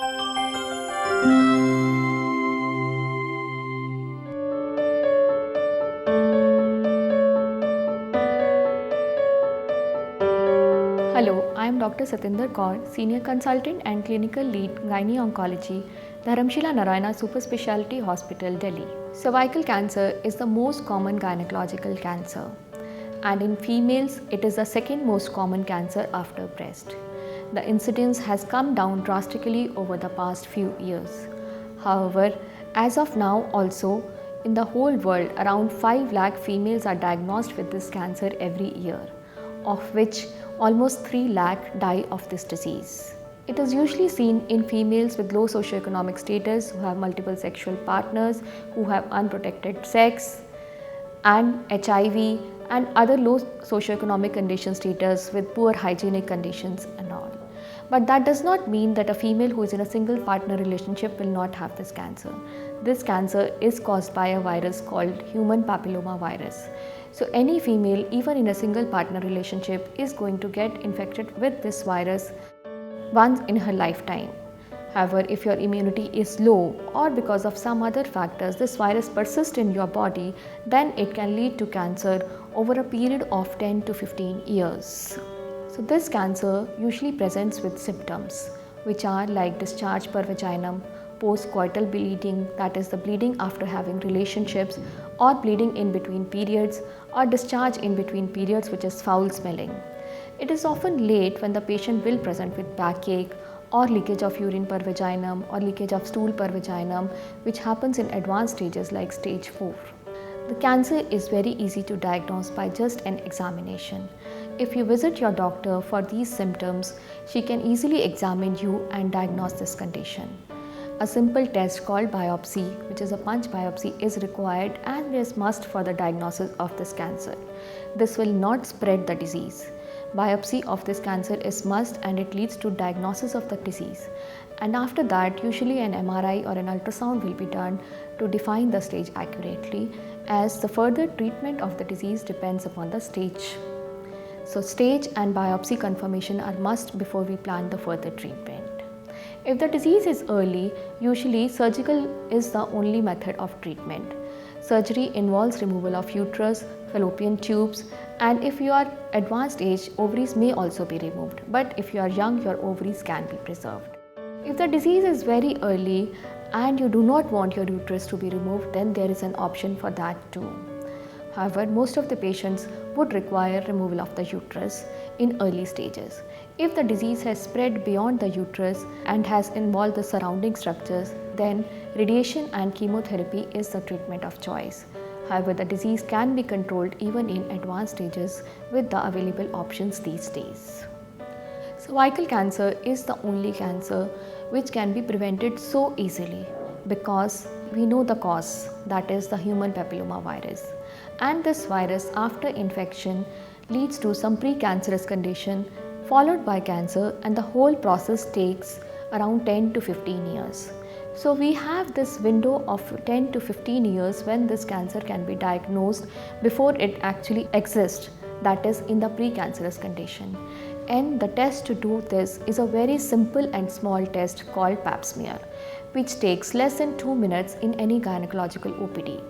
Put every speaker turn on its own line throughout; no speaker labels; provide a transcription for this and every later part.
Hello, I am Dr. Satinder Kaur, Senior Consultant and Clinical Lead Gynaecology Oncology, Dharamshila Narayana Superspecialty Hospital, Delhi. Cervical cancer is the most common gynecological cancer, and in females, it is the second most common cancer after breast. The incidence has come down drastically over the past few years. However, as of now, also in the whole world, around 5 lakh females are diagnosed with this cancer every year, of which almost 3 lakh die of this disease. It is usually seen in females with low socioeconomic status who have multiple sexual partners, who have unprotected sex, and HIV and other low socioeconomic condition status with poor hygienic conditions and all. But that does not mean that a female who is in a single partner relationship will not have this cancer. This cancer is caused by a virus called human papillomavirus. So any female, even in a single partner relationship, is going to get infected with this virus once in her lifetime. However, if your immunity is low or because of some other factors this virus persists in your body, then it can lead to cancer over a period of 10 to 15 years. So this cancer usually presents with symptoms which are like discharge per vaginum, postcoital bleeding, that is the bleeding after having relationships, or bleeding in between periods, or discharge in between periods which is foul smelling. It is often late when the patient will present with backache or leakage of urine per vaginum or leakage of stool per vaginum, which happens in advanced stages like stage 4. The cancer is very easy to diagnose by just an examination. If you visit your doctor for these symptoms, she can easily examine you and diagnose this condition. A simple test called biopsy, which is a punch biopsy, is required and is must for the diagnosis of this cancer. This will not spread the disease. Biopsy of this cancer is must and it leads to diagnosis of the disease. And after that, usually an MRI or an ultrasound will be done to define the stage accurately, as the further treatment of the disease depends upon the stage. So stage and biopsy confirmation are must before we plan the further treatment. If the disease is early, usually surgical is the only method of treatment. Surgery involves removal of uterus, fallopian tubes, and if you are advanced age, ovaries may also be removed. But if you are young, your ovaries can be preserved. If the disease is very early and you do not want your uterus to be removed, then there is an option for that too. However, most of the patients would require removal of the uterus in early stages. If the disease has spread beyond the uterus and has involved the surrounding structures, then radiation and chemotherapy is the treatment of choice. However, the disease can be controlled even in advanced stages with the available options these days. Cervical cancer is the only cancer which can be prevented so easily because we know the cause, that is the human papillomavirus. And this virus, after infection, leads to some precancerous condition followed by cancer, and the whole process takes around 10 to 15 years. So we have this window of 10 to 15 years when this cancer can be diagnosed before it actually exists, that is in the precancerous condition. And the test to do this is a very simple and small test called pap smear, which takes less than 2 minutes in any gynecological OPD,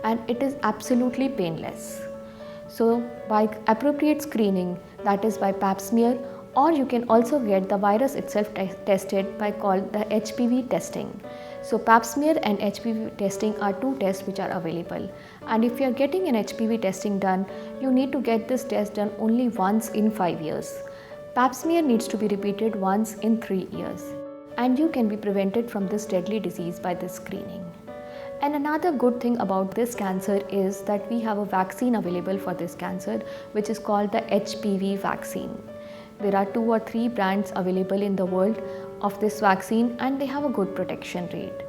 and it is absolutely painless. So by appropriate screening, that is by pap smear, or you can also get the virus itself tested by called the HPV testing. So pap smear and HPV testing are two tests which are available, and if you are getting an HPV testing done, you need to get this test done only once in 5 years. Pap smear needs to be repeated once in 3 years, and you can be prevented from this deadly disease by this screening. And another good thing about this cancer is that we have a vaccine available for this cancer, which is called the HPV vaccine. There are 2 or 3 brands available in the world of this vaccine, and they have a good protection rate.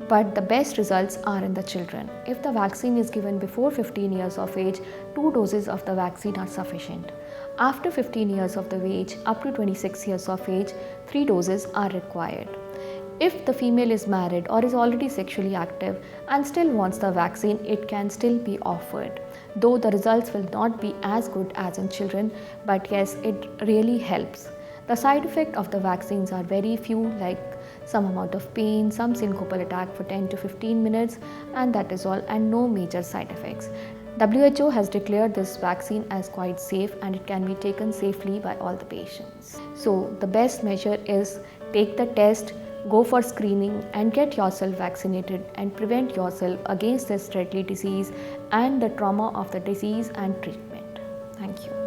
But the best results are in the children. If the vaccine is given before 15 years of age, 2 doses of the vaccine are sufficient. After 15 years of the age, up to 26 years of age, 3 doses are required. If the female is married or is already sexually active and still wants the vaccine, it can still be offered. Though the results will not be as good as in children, but yes, it really helps. The side effects of the vaccines are very few, like some amount of pain, some syncopal attack for 10 to 15 minutes, and that is all, and no major side effects. WHO has declared this vaccine as quite safe and it can be taken safely by all the patients. So the best measure is take the test, go for screening and get yourself vaccinated and prevent yourself against this deadly disease and the trauma of the disease and treatment. Thank you.